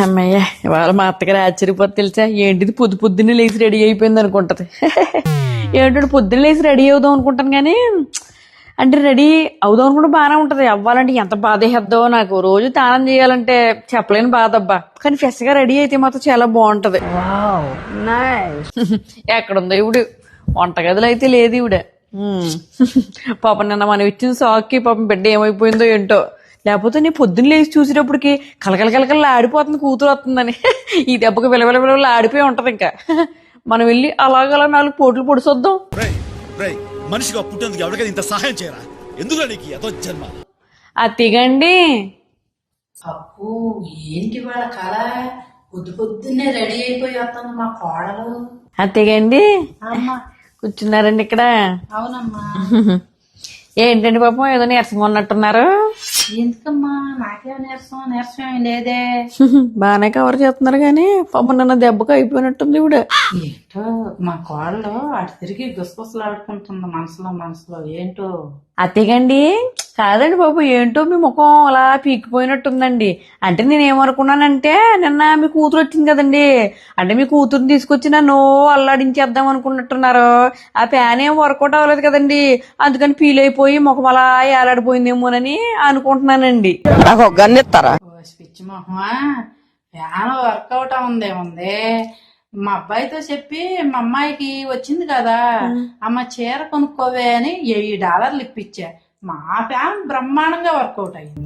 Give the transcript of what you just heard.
అమ్మయ్య ఇవాళ మా అత్తగారు ఆశ్చర్యపోతే తెలుసా, ఏంటిది పొద్దున్నే లేచి రెడీ అయిపోయింది అనుకుంటది. ఏంటంటే పొద్దున్న లేచి రెడీ అవుదాం అనుకుంటాను కానీ అంటే రెడీ అవుదాం అనుకుంటే బాగానే ఉంటది. అవ్వాలంటే ఎంత బాధ వేద్దో నాకు. రోజు స్నానం చేయాలంటే చెప్పలేని బాధ అబ్బా. కానీ ఫ్రెష్ గా రెడీ అయితే మాత్రం చాలా బాగుంటది. ఎక్కడుందో ఇవిడు వంటగదిలో అయితే లేదు ఇవిడ. పాపం నిన్న మనం ఇచ్చిన సాక్కి పాపం బిడ్డ ఏమైపోయిందో ఏంటో. లేకపోతే నేను పొద్దున్న లేచి చూసేటప్పటికి కలకల ఆడిపోతుంది కూతురు వస్తుందని. ఈ దెబ్బకి విలవిల ఆడిపోయి ఉంటది. ఇంకా మనం వెళ్ళి అలాగలా 4 పోట్లు పొడిసొద్దాం. మనిషిగా పుట్టేందుకు ఎవరికైనా ఇంత సహాయం చేయరా? ఎందుకు నీకు ఏదో జన్మ? అత్తిగండి. అప్పు ఏంటి వాళ్ళ కళ? పొద్దున్నే రెడీ అయిపోయి వస్తుంది మా కోడలు. అత్తిగండి అమ్మా కూర్చున్నారండి ఇక్కడ. అవునమ్మా. ఏంటండి పాపం ఏదో నీరసంగా ఉన్నట్టున్నారు. ఎందుకమ్మా నాకేమో నీరసం ఏం లేదే. బాగానే కవర్ చేస్తున్నారు కానీ పాపం నిన్న దెబ్బకు అయిపోయినట్టుంది ఇవిడ. ఏంటో మా కోడలు అటు తిరిగి గుసగుసలు ఆడుకుంటుంది మనసులో ఏంటో. అత్తేగండి కాదండి బాబు, ఏంటో మీ ముఖం అలా పీకిపోయినట్టుందండి. అంటే నేనేమనుకున్నానంటే నిన్న మీ కూతురు వచ్చింది కదండి, అంటే మీ కూతురుని తీసుకొచ్చి నన్ను అల్లాడించేద్దాం అనుకున్నట్టున్నారు. ఆ ప్యాన్ ఏం వర్కౌట్ అవ్వలేదు కదండి, అందుకని ఫీల్ అయిపోయి ముఖం అలా ఏలాడిపోయిందేమోనని అనుకుంటున్నానండి. పిచ్చి మొహమా, ఫ్యాన్ వర్కౌట్ ఉందేముంది. మా అబ్బాయితో చెప్పి మా అమ్మాయికి వచ్చింది కదా, అమ్మ చీర కొనుక్కోవే అని $7 ఇప్పించా. మా ఫ్యాన్ బ్రహ్మాండంగా వర్కౌట్ అయింది.